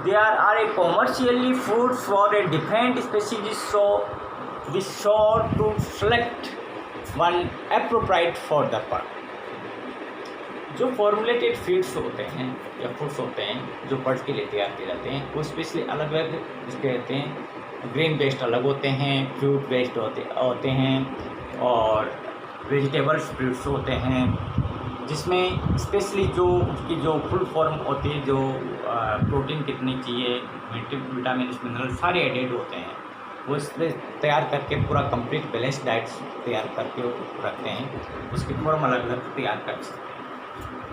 There are a commercially foods for a different species, so be sure to select one appropriate for the part. जो formulated feeds होते हैं या foods होते हैं जो birds के लिए तैयार किए जाते हैं वो स्पेशली अलग अलग इसके रहते हैं। ग्रेन बेस्ड अलग होते हैं, फ्रूट बेस्ड होते हैं और वेजिटेबल्स फ्रूट्स होते हैं, जिसमें स्पेशली जो उसकी जो फुल फॉर्म होती है, जो प्रोटीन कितनी चाहिए, विटामिन मिनरल सारे एडेड होते हैं, वो इसमें तैयार करके पूरा कंप्लीट बैलेंस डाइट तैयार करके रखते हैं। उसकी फॉर्म अलग अलग तैयार कर सकते हैं।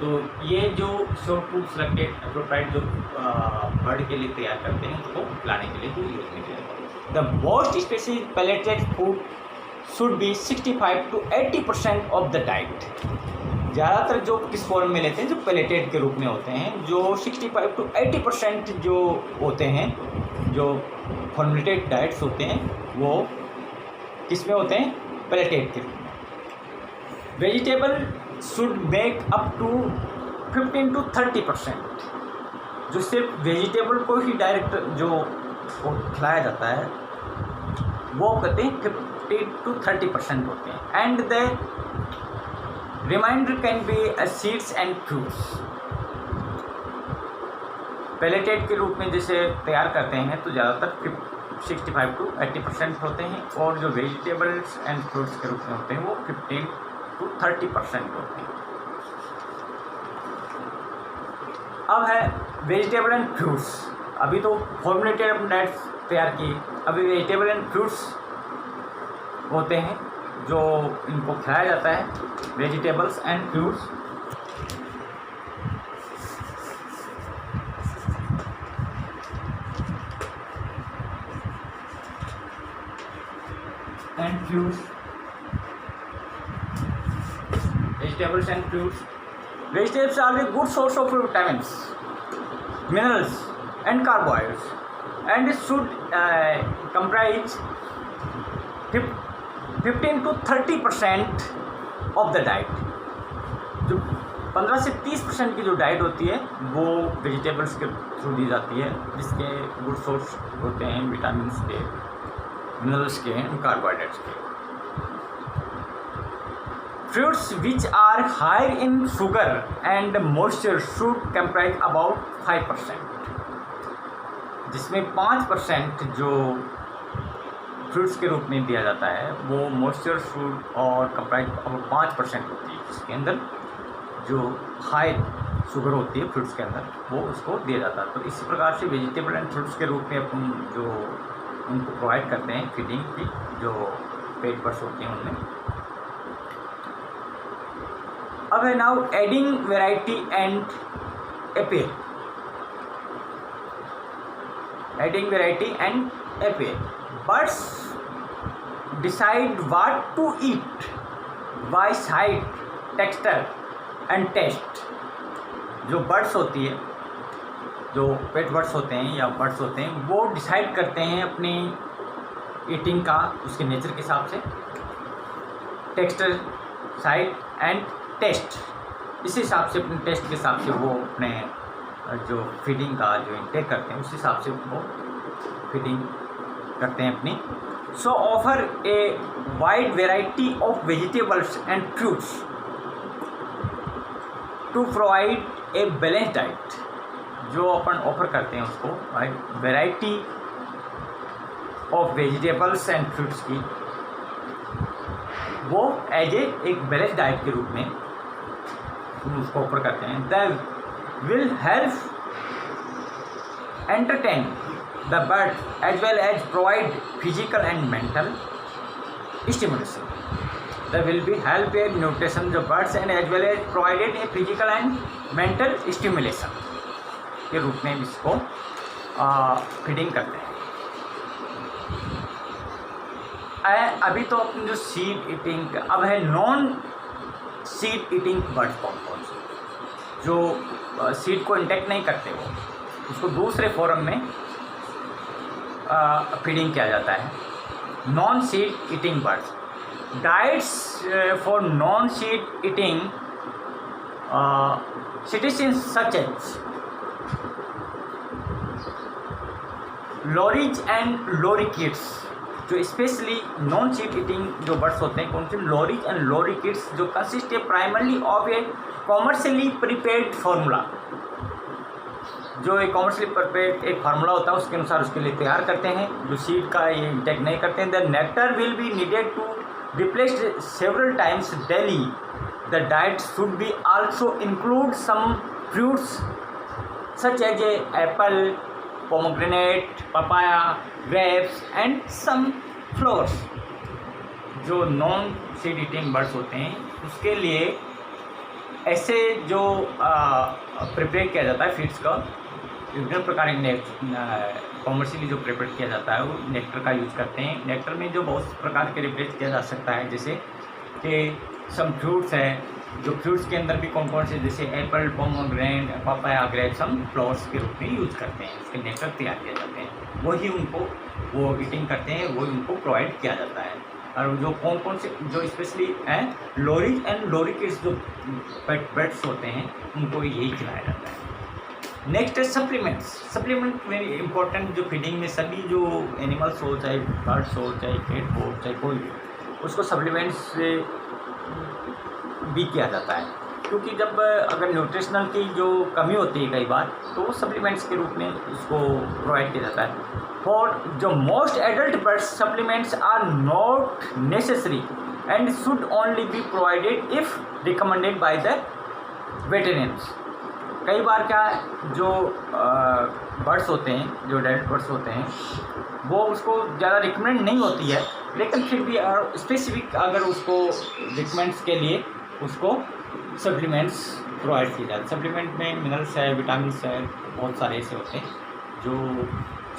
तो ये जो शॉर्ट फूड सेलेक्टेड अप्रोप्राइट जो बर्ड के लिए तैयार करते हैं उसको खिलाने के लिए ही यूज में किया। The most specific pelleted food should be 65 to 80% of the diet. ज़्यादातर जो किस फॉर्म में लेते हैं, जो पैलेटेड के रूप में होते हैं, जो 65 to 80% जो होते हैं, जो फॉर्मुलेटेड डाइट्स होते हैं वो किस में होते हैं, पैलेटेड के रूप में। Vegetable should make up to 15 to 30%। जो सिर्फ वेजिटेबल को ही डायरेक्ट जो खिलाया जाता है वो कहते हैं 50 to 30% होते हैं। And the remainder can be seeds and fruits. Pelleted के रूप में जैसे तैयार करते हैं तो ज़्यादातर 65 to 80% होते हैं, और जो वेजिटेबल्स एंड फ्रूट्स के रूप में होते हैं वो 15 to 30% होते हैं। अब है वेजिटेबल एंड फ्रूट्स। अभी तो फॉर्मुलेटेड अपने डाइट्स तैयार किए, अभी वेजिटेबल एंड फ्रूट्स होते हैं जो इनको खाया जाता है, vegetables and fruits. And fruits, vegetables and fruits. Vegetables are a good source of vitamins, minerals and carbohydrates, and it should comprise 15 to 30% of the diet. जो 15 से 30% की जो डाइट होती है वो वेजिटेबल्स के थ्रू दी जाती है, जिसके गुड सोर्स होते हैं विटामिन के, मिनरल्स के एंड कार्बोहाइड्रेट्स के। Fruits which are high in sugar and moisture should comprise about 5%, जिसमें 5% जो फ्रूट्स के रूप में दिया जाता है वो मॉइस्चर फूड और कंप्राइज अबाउट 5% होती है, जिसके अंदर जो हाई शुगर होती है फ्रूट्स के अंदर वो उसको दिया जाता है। तो इसी प्रकार से वेजिटेबल एंड फ्रूट्स के रूप में अपन जो उनको प्रोवाइड करते हैं फीडिंग की, जो पेट बर्ड्स होती हैं उनमें। अब है now adding variety and appear. Adding variety and appear, birds decide what to eat by sight, texture and taste. जो बर्ड्स होती है, जो पेट बर्ड्स होते हैं या बर्ड्स होते हैं, वो डिसाइड करते हैं अपनी ईटिंग का उसके नेचर के हिसाब से, टेक्सचर, साइट एंड टेस्ट। इस हिसाब से अपने टेस्ट के हिसाब से वो अपने जो फीडिंग का जो इंटेक करते हैं उस हिसाब से वो फीडिंग करते हैं अपनी। So offer a wide variety of vegetables and fruits to provide a balance diet. जो अपन ऑफर करते हैं उसको variety of vegetables and fruits की, वो एज एक बैलेंस डाइट के रूप में उसको ऑफर करते हैं। The will help entertain the bird as well as provide physical and mental stimulation. The will be help a nutrition the birds and as well as provided a physical and mental stimulation के रूप में इसको feeding करते हैं। अभी तो अपनी जो सीड ईटिंग, अब है नॉन सीड ईटिंग बर्ड्स कौन कौन से, जो सीड को इंटेक्ट नहीं करते, वो उसको दूसरे फॉर्म में फीडिंग किया जाता है। Non seed eating birds, diets for non seed eating citizens such as lorries and lorikeets। जो स्पेशली नॉन सीड ईटिंग जो बर्ड्स होते हैं कौन से, लॉरीज एंड लॉरिकिड्स, जो consist primarily of A commercially prepared formula, जो एक कॉमर्शियली प्रिपेयर्ड एक फार्मूला होता है उसके अनुसार उसके लिए तैयार करते हैं, जो सीड का ये इंटेक नहीं करते हैं। The nectar will be needed to replace several times daily. The diet should be also include some fruits such as apple, pomegranate, papaya, grapes and some flowers. जो नॉन सीड ईटिंग बर्ड्स होते हैं उसके लिए ऐसे जो prepare किया जाता है फीड्स का, विभिन्न प्रकार के कॉमर्शियली जो प्रिपेयर किया जाता है वो नेक्टर का यूज़ करते हैं। नेक्टर में जो बहुत प्रकार के रिप्लेस किया जा सकता है, जैसे कि सम फ्रूट्स है, जो फ्रूट्स के अंदर भी कौन कौन से, जैसे एप्पल, पोमोग्रेनेट, पपाया, ग्रेप्स हम फ्लावर्स के रूप में यूज़ करते हैं, उसके नेक्टर तैयार किए जाते हैं, वही उनको वो ईटिंग करते हैं, वही उनको प्रोवाइड किया जाता है। और जो कौन कौन से जो स्पेशली हैं लोरिक एंड लोरिकिड्स जो पेट बर्ड्स होते हैं उनको यही खिलाया जाता है। नेक्स्ट है सप्लीमेंट्स। सप्लीमेंट वेरी इंपॉर्टेंट, जो फीडिंग में सभी जो एनिमल्स हो, चाहे बर्ड्स हो, चाहे पेट हो, चाहे कोई भी, उसको सप्लीमेंट्स से भी किया जाता है, क्योंकि जब अगर न्यूट्रिशनल की जो कमी होती है कई बार, तो वो सप्लीमेंट्स के रूप में उसको प्रोवाइड किया जाता है। फॉर जो most adult birds supplements are not necessary and should only be provided if recommended by the veterinarians. कई बार क्या है, जो बर्ड्स होते हैं, जो एडल्ट बर्ड्स होते हैं, वो उसको ज़्यादा रिकमेंड नहीं होती है, लेकिन फिर भी स्पेसिफिक अगर उसको रिकमेंड्स के लिए उसको सप्लीमेंट्स प्रोवाइड किए जाते हैं। सप्लीमेंट में मिनरल्स है, विटामिन है, बहुत सारे ऐसे होते हैं जो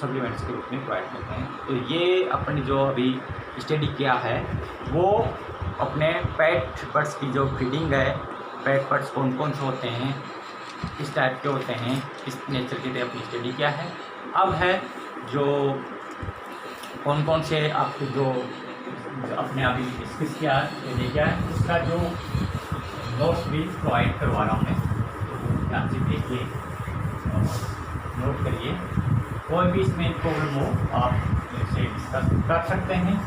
सप्लीमेंट्स के रूप में प्रोवाइड करते हैं। तो ये अपने जो अभी स्टडी किया है वो अपने पेट बर्ड्स की जो फीडिंग है, पेट बर्ड्स कौन कौन से होते हैं, किस टाइप के होते हैं, किस नेचर के लिए अपनी स्टडी किया है। अब है जो कौन कौन से आपको जो अपने अभी डिस्कस किया है उसका जो नोट्स भी प्रोवाइड करवा रहा हूँ मैं, ध्यान से देखिए और नोट करिए। कोई भी इसमें प्रॉब्लम हो आप इसे डिस्कस कर सकते हैं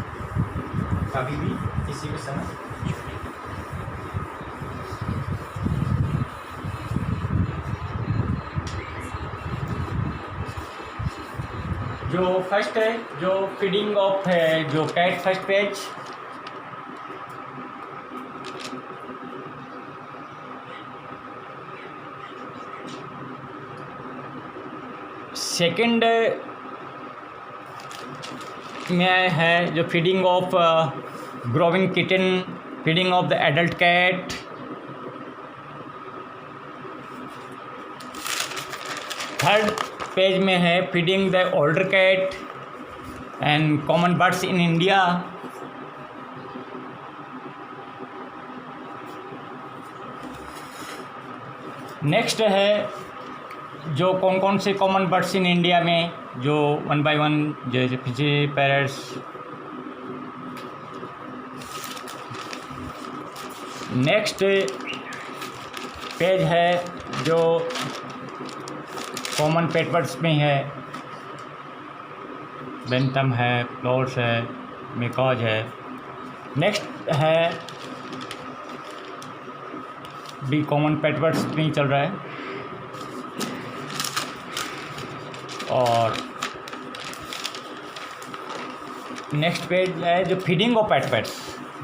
कभी भी, किसी भी समय। जो फर्स्ट है, जो फीडिंग ऑफ है, जो कैट, फर्स्ट पेज। सेकंड में है जो feeding of growing kitten, feeding of the adult cat. Third page में है feeding the older cat and common birds in India. Next है जो कौन कौन से कॉमन बर्ड्स इन इंडिया में, जो वन बाय वन, जैसे पिजे, पैरट्स। नेक्स्ट पेज है जो कॉमन पेट बर्ड्स में है, बेंटम है, फ्लोर्स है, मिकाज है। नेक्स्ट है भी कॉमन पेट बर्ड्स में चल रहा है। और नेक्स्ट पेज है जो फीडिंग ऑफ पेट बर्ड्स,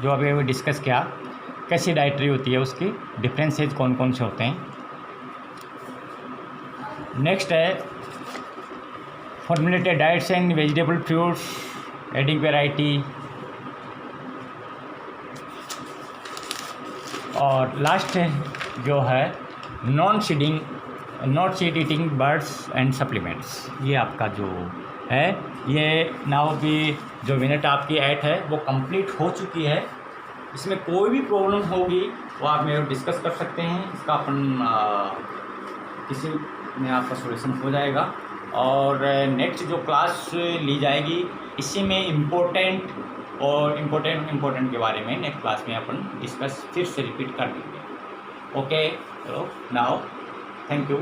जो अभी डिस्कस किया, कैसी डाइटरी होती है, उसकी डिफरेंसेज कौन कौन से होते हैं। नेक्स्ट है formulated diets and vegetable fruits, adding variety. और लास्ट जो है non seed eating birds and supplements. ये आपका जो है, ये नाउ भी जो मिनट आपकी ऐड है वो कंप्लीट हो चुकी है। इसमें कोई भी प्रॉब्लम होगी वो आप मेरे डिस्कस कर सकते हैं, इसका अपन किसी में आपका सॉल्यूशन हो जाएगा। और नेक्स्ट जो क्लास ली जाएगी इसी में इम्पोर्टेंट के बारे में नेक्स्ट क्लास में अपन डिस्कस फिर से रिपीट कर देंगे। Okay, now thank you.